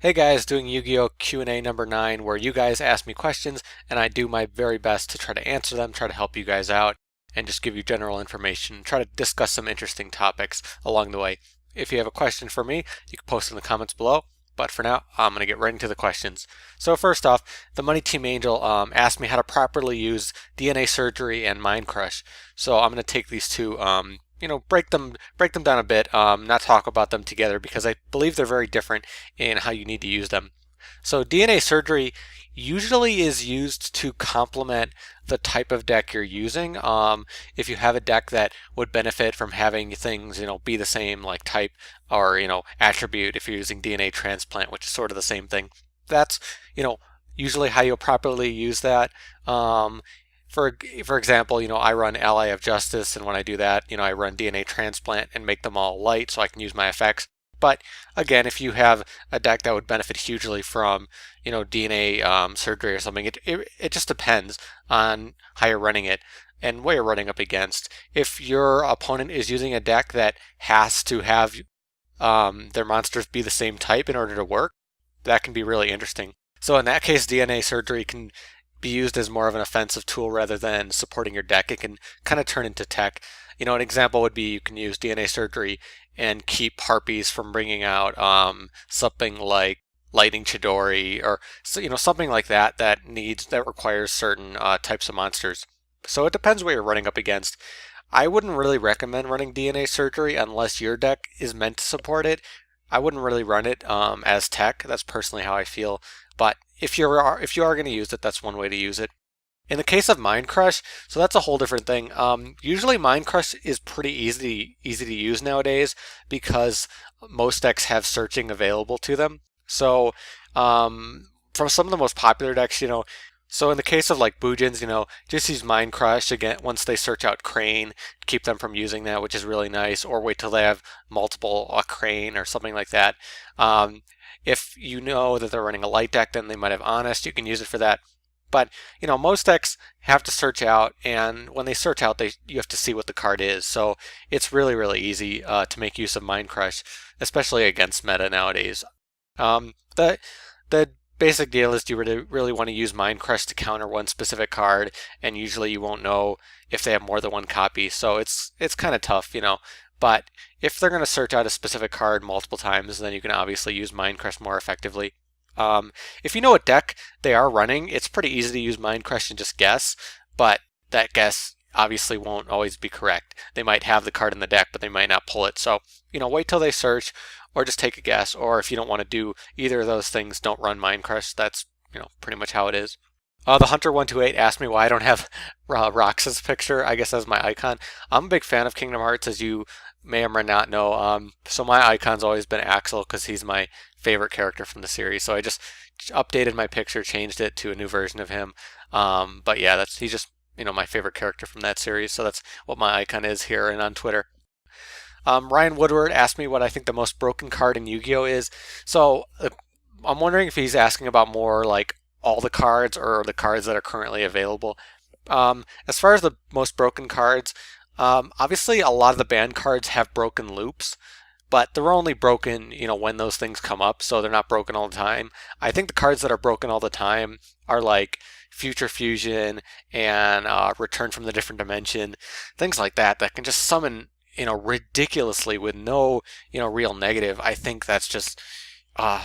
Hey guys, doing Yu-Gi-Oh! Q&A number 9 where you guys ask me questions and I do my very best to try to answer them, try to help you guys out, and just give you general information, try to discuss some interesting topics along the way. If you have a question for me, you can post in the comments below, but for now, I'm going to get right into the questions. So first off, the Money Team Angel asked me how to properly use DNA Surgery and Mind Crush. So I'm going to take these two break them down a bit, not talk about them together because I believe they're very different in how you need to use them. So DNA surgery usually is used to complement the type of deck you're using. If you have a deck that would benefit from having things, be the same like type or, attribute, if you're using DNA transplant, which is sort of the same thing, that's, usually how you'll properly use that. For example, I run Ally of Justice, and when I do that, I run DNA Transplant and make them all light so I can use my effects. But again, if you have a deck that would benefit hugely from, DNA surgery or something, it just depends on how you're running it and what you're running up against. If your opponent is using a deck that has to have their monsters be the same type in order to work, that can be really interesting. So in that case, DNA surgery can be used as more of an offensive tool rather than supporting your deck. It can kind of turn into tech. An example would be you can use DNA surgery and keep Harpies from bringing out something like Lightning Chidori or something like that requires certain types of monsters. So it depends what you're running up against. I wouldn't really recommend running DNA surgery unless your deck is meant to support it. I wouldn't really run it as tech. That's personally how I feel. But if you are going to use it, that's one way to use it. In the case of Mind Crush, so that's a whole different thing. Usually Mind Crush is pretty easy to use nowadays because most decks have searching available to them. So from some of the most popular decks, so in the case of like Boojins, just use Mind Crush again once they search out Crane, keep them from using that, which is really nice, or wait till they have multiple Crane or something like that. If you know that they're running a light deck, then they might have Honest. You can use it for that. But most decks have to search out, and when they search out, you have to see what the card is. So it's really easy to make use of Mind Crush, especially against meta nowadays. The basic deal is you really want to use Mind Crush to counter one specific card, and usually you won't know if they have more than one copy. So it's kind of tough, But if they're going to search out a specific card multiple times, then you can obviously use Mind Crush more effectively. If you know what deck they are running, it's pretty easy to use Mind Crush and just guess, but that guess obviously won't always be correct. They might have the card in the deck, but they might not pull it. So, wait till they search or just take a guess. Or if you don't want to do either of those things, don't run Mind Crush. That's, pretty much how it is. The Hunter128 asked me why I don't have Roxas picture, I guess, as my icon. I'm a big fan of Kingdom Hearts, as you may or may not know. So my icon's always been Axel because he's my favorite character from the series. So I just updated my picture, changed it to a new version of him. But yeah, he's just my favorite character from that series. So that's what my icon is here and on Twitter. Ryan Woodward asked me what I think the most broken card in Yu-Gi-Oh is. So I'm wondering if he's asking about more like all the cards or the cards that are currently available. As far as the most broken cards, obviously a lot of the banned cards have broken loops, but they're only broken, when those things come up, so they're not broken all the time. I think the cards that are broken all the time are like Future Fusion and Return from the Different Dimension, things like that can just summon, ridiculously with no, real negative. I think that's just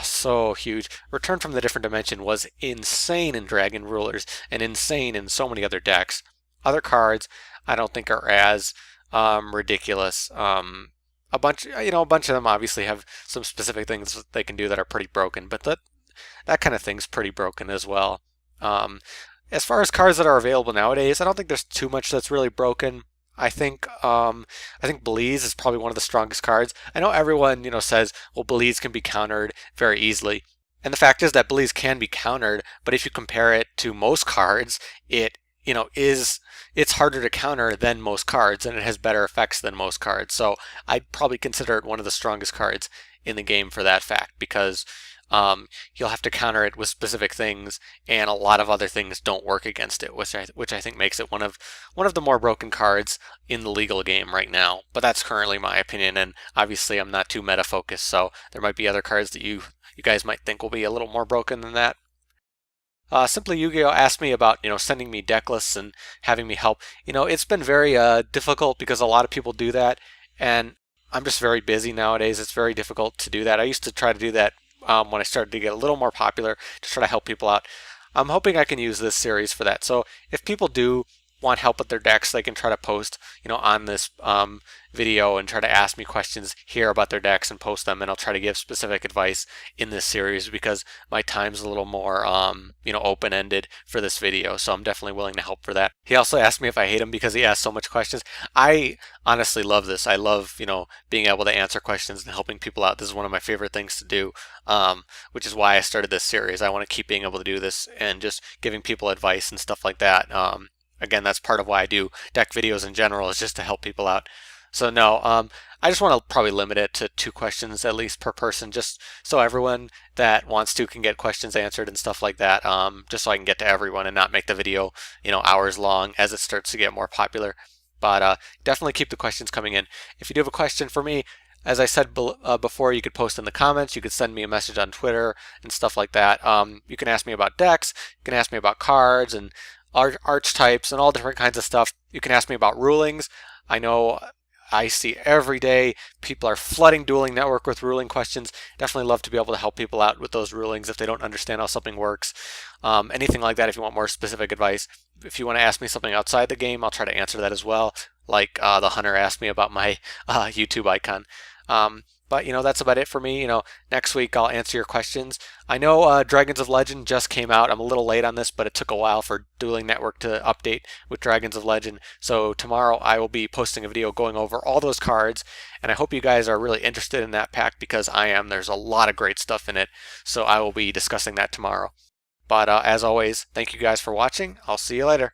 so huge. Return from the Different Dimension was insane in Dragon Rulers and insane in so many other decks. Other cards I don't think are as ridiculous. A bunch of them obviously have some specific things that they can do that are pretty broken, but that kind of thing's pretty broken as well. As far as cards that are available nowadays, I don't think there's too much that's really broken. I think Belize is probably one of the strongest cards. I know everyone says, well, Belize can be countered very easily, and the fact is that Belize can be countered. But if you compare it to most cards, it's harder to counter than most cards, and it has better effects than most cards. So I'd probably consider it one of the strongest cards in the game for that fact, because you'll have to counter it with specific things, and a lot of other things don't work against it, which I think makes it one of the more broken cards in the legal game right now. But that's currently my opinion, and obviously I'm not too meta focused, so there might be other cards that you you guys might think will be a little more broken than that. Simply Yugioh asked me about, sending me deck lists and having me help. It's been very difficult because a lot of people do that, and I'm just very busy nowadays. It's very difficult to do that. I used to try to do that when I started to get a little more popular, to try to help people out. I'm hoping I can use this series for that. So if people do want help with their decks, they can try to post, on this video and try to ask me questions here about their decks and post them, and I'll try to give specific advice in this series because my time's a little more, open-ended for this video. So I'm definitely willing to help for that. He also asked me if I hate him because he asked so much questions. I honestly love this. I love, being able to answer questions and helping people out. This is one of my favorite things to do, which is why I started this series. I want to keep being able to do this and just giving people advice and stuff like that. Again, that's part of why I do deck videos in general, is just to help people out. So no, I just want to probably limit it to 2 questions at least per person, just so everyone that wants to can get questions answered and stuff like that, just so I can get to everyone and not make the video, hours long as it starts to get more popular. But definitely keep the questions coming in. If you do have a question for me, as I said before, you could post in the comments, you could send me a message on Twitter and stuff like that. You can ask me about decks, you can ask me about cards and archetypes and all different kinds of stuff. You can ask me about rulings. I know I see every day people are flooding Dueling Network with ruling questions. Definitely love to be able to help people out with those rulings if they don't understand how something works. Anything like that if you want more specific advice. If you want to ask me something outside the game, I'll try to answer that as well. Like the Hunter asked me about my YouTube icon. But that's about it for me. Next week I'll answer your questions. I know Dragons of Legend just came out. I'm a little late on this, but it took a while for Dueling Network to update with Dragons of Legend. So tomorrow I will be posting a video going over all those cards, and I hope you guys are really interested in that pack because I am. There's a lot of great stuff in it, so I will be discussing that tomorrow. But as always, thank you guys for watching. I'll see you later.